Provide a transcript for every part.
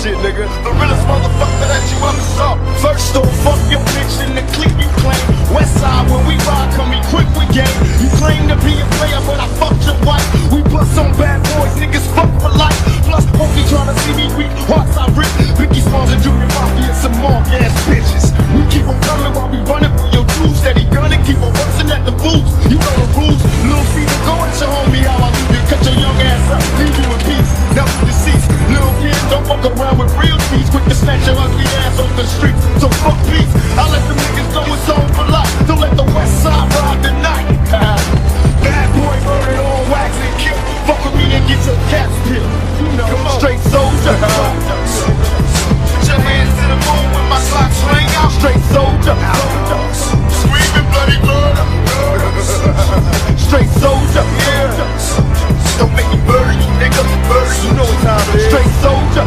shit, nigga. The realest motherfucker that you ever saw. First off, fuck your bitch in the clique you claim. Westside, when we ride, come equipped with game. You claim to be a player, but I fucked your wife. We bust on bad boys, niggas fuck for life. Plus, Pokey tryna see me weak, hearts I rip. Biggie Smalls and Junior Mafia, some more ass bitches. We keep on coming while we running for your dudes. Steady gunning, keep on busting at the boots. You know the rules. Little Fever, go at your homie, how I leave you. Cut your young ass up, leave you in peace. Never deceased. Little kid, don't fuck around with real cheese. Quick to snatch your ugly ass off the streets. So fuck peace. I let them niggas know it's on for life. Don't let the West Side ride tonight. Bad boy, murdered on wax and kill. Fuck with me and get your caps peeled. You know, straight soldier. Put your hands to the moon when my clock swing out. Straight soldier. Screaming bloody murder. Straight soldier. Don't make me murder you, nigga. Murder you. Know what time it is. Straight soldier.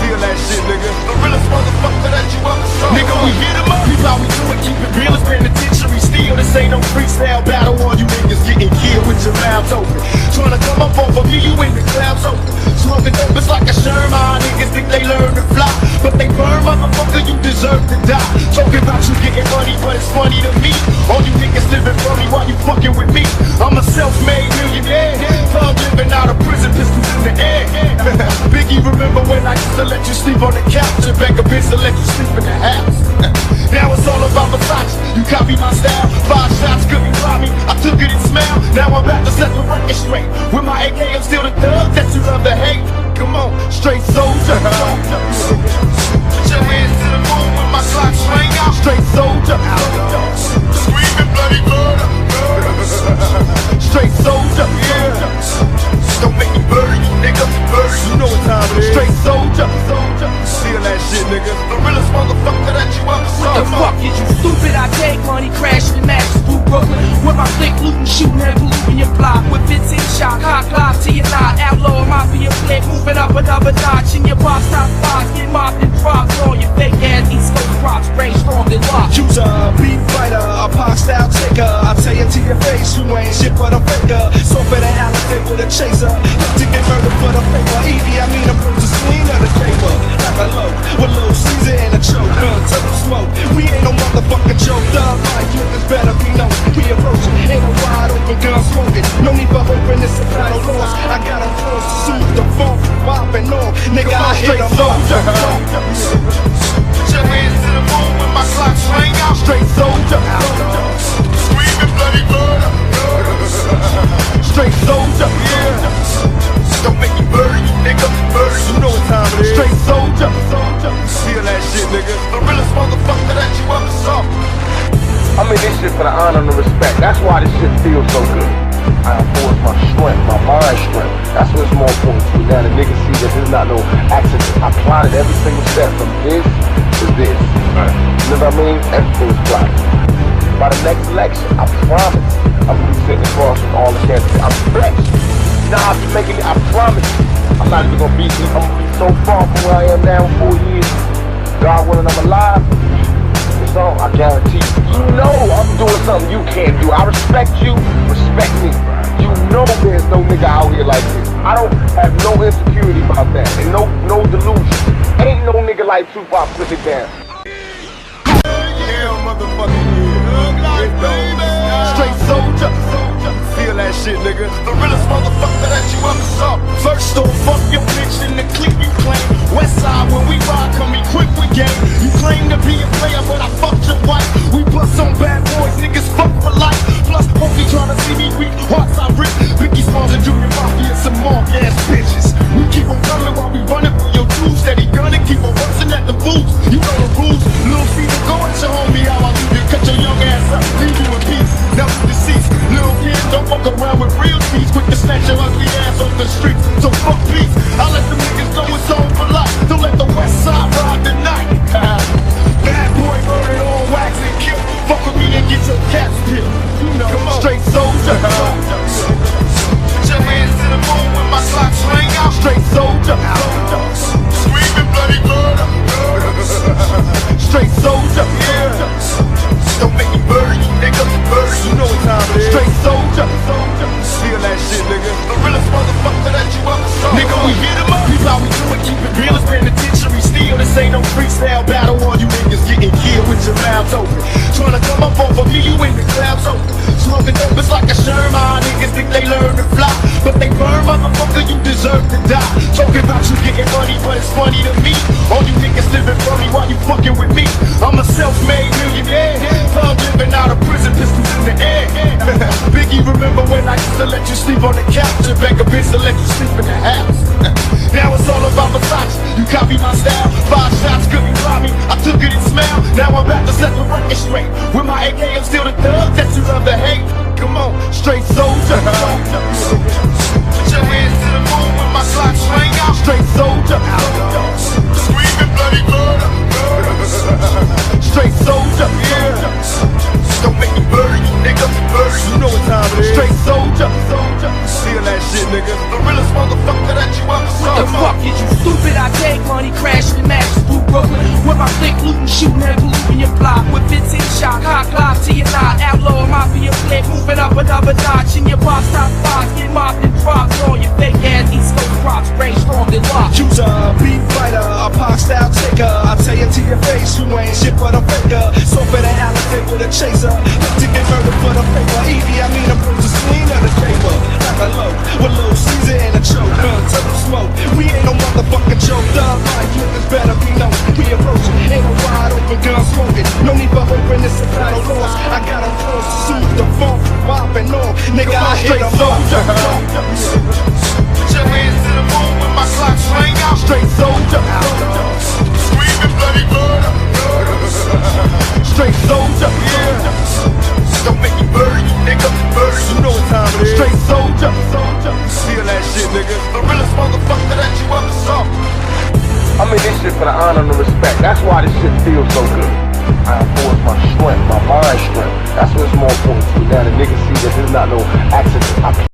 Feel that shit, nigga. The realest motherfucker that you ever saw. Nigga, we hit him up. People how we do it. Keep it real. It's penitentiary steel. This ain't no freestyle battle. All you niggas getting killed with your mouths open. Tryna come up off of me, you in the clouds open. Smoking dope, it's like a Sherman. Niggas think they learn to fly, but they burn, motherfucker, you deserve to die. Talking about you getting money, but it's funny to me. All you niggas living for me while you fucking with me. I'm a self-made millionaire. Thug living out of prison, pistols in the air. Biggie, remember when I used to let you sleep on the couch and beg a bitch to let you sleep in the house? Now it's all about Versace. You copy my style. 5 shots couldn't fly me. I took it and smiled. Now I'm back to set the record straight. With my AK, I'm still the thug that you love to hate. Come on, straight soldier. Put your hands to the moon when my clock swing out. Straight soldier. Screaming bloody murder. Straight soldier. Don't make me murder you, nigga. Murder you. Know what time it is. Straight soldier. Feel that shit, nigga. The realest motherfucker that you ever saw. What the fuck is you stupid? I take money, crashing and matches through Brooklyn. With my click looting, shooting and polluting your block. With 15 shot, hot glock to your knot. Outlaw mafia flick, moving up another notch. In your box, top 5, get mopped and dropped. All your fake ass East Coast props, brainstormed and locked. Use a beat fighter, a pop style taker. I tell you to your face, you ain't shit but a faker. So for the elephant with a chaser, look to get murdered for the paper. Evie, I mean I'm from the swing of the paper. Like a low, with little Caesar and a choke. To the smoke, we ain't no motherfucking joke. Thug life, niggas better be known. We approaching, ain't no wide open gun smoking. No need for hoping it's a battle lost. I got a force to soothe the funk, popping on. Nigga, I hit them soldier. Put your hands to the moon when my clock swing out. Straight soldier. Screaming bloody murder. Straight soldier. Don't make me murder you, nigga. Murder you. Know what time it is. Straight soldier. Feel that shit, nigga. The realest motherfucker that you ever saw. I mean this shit for the honor and the respect. That's why this shit feels so good. I enforce my strength, my mind strength. That's what's more important to me. Now the niggas see that there's not no accident. I plotted every single step from this to this. You know what I mean? Everything's plotted. By the next election, I promise I'm gonna be sitting across from all the candidates. I'm fresh. Now I'll be making it, I promise you. I'm not even gonna be, I'm gonna be so far from where I am now in 4 years. God willing, I'm alive. So I guarantee you know I'm doing something you can't do. I respect you, respect me. You know there's no nigga out here like this. I don't have no insecurity about that and no delusion. Ain't no nigga like Tupac, put it down. Yeah, motherfucking yeah. Straight soldier. Feel that shit, nigga. The realest motherfucker that you ever saw. First off, fuck your bitch in the clique you claim. Westside, when we ride, come equipped with game. You claim to be a player, but I fucked your wife. We bust on bad boys, niggas fuck for life. Plus, Pokey tryna see me weak, hearts I rip. Biggie Smalls and Junior Mafia, some more ass bitches. We keep on coming while we running for your dudes. Steady gunning, keep on busting at the boots. You know the rules. Little Fever, go at your homie, how I leave you. Cut your young ass up, leave you in peace. Never deceased. Little kid, don't fuck around with real cheese. Quick to snatch your ugly ass off the streets. So fuck peace. I let them niggas know it's on for life. Don't let the West Side ride tonight. Bad boy, murdered on wax and kill. Fuck with me and get your caps peeled. You know, straight soldier. Put your hands to the moon when my clock swing out. Straight soldier. Screaming bloody murder. Straight soldier. Don't make me murder you, nigga. Murder you. Know what time it is. Straight soldier. Feel that shit, nigga. The realest motherfucker that you ever saw. Nigga, we hit him up. ain't no freestyle battle. All you niggas getting killed with your mouths open. Tryna come up off of me, you in the clouds open. Smoking dope, it's like a Sherman. Niggas think they learn to fly, but they burn, motherfucker, you deserve to die. Talking about you getting money, but it's funny to me. All you niggas living funny while you fucking with me. I'm a self-made millionaire, thug living out of prison, pistols in the air. Biggie, remember when I used to let you sleep on the couch and beg a bitch to let you sleep in the house? Now it's all about Versace. You copy my style, 5 shots couldn't drop me. I took it and smelled. Now I'm about to set the record straight. With my AK, I'm still the thug that you love to hate. Come on, straight soldier. Put your hands to the moon when my clock swing out. Straight soldier. Screaming bloody murder. Straight soldier. Don't make me murder you, nigga. Murder you. You know what time it is. Straight soldier. Feel that shit, nigga. The realest motherfucker that you ever saw. What the fuck is you stupid? I take money, crashing in matches through Brooklyn. With my click looting, shooting and polluting your block. With 15 shot, hot clock to your knot. Outlaw mafia flick, moving up another notch. In your box, top 5, get mopped and dropped. All your fake ass East Coast props, brain strong and locked. Choose a beat fighter, a pop style taker. I tell you to your face, you ain't shit but a faker. So for the alligator with a chaser. Look to get murdered for the paper. Evie, I mean, I'm the screen of the paper. Like a low, with Lil Caesar and a choke. Till the smoke. We ain't no motherfucking joke. Thug life, niggas better be known. We approaching, ain't no wide open gun smoking. No need for hoping it's a battle lost. I got a force to soothe the funk, popping on. Nigga, I hit Straight them soldier. up. Put your hands to the moon when my clock swing out. Straight soldier. Screaming bloody murder. Straight soldier. Don't make me murder you, nigga. Murder you. You know what time it is. Straight soldier. Feel that shit, nigga. The realest motherfucker that you ever saw. I'm in this shit for the honor and the respect. That's why this shit feels so good. I enforce my strength, my mind strength. That's what's more important to me. Now the niggas see that there's not no accident.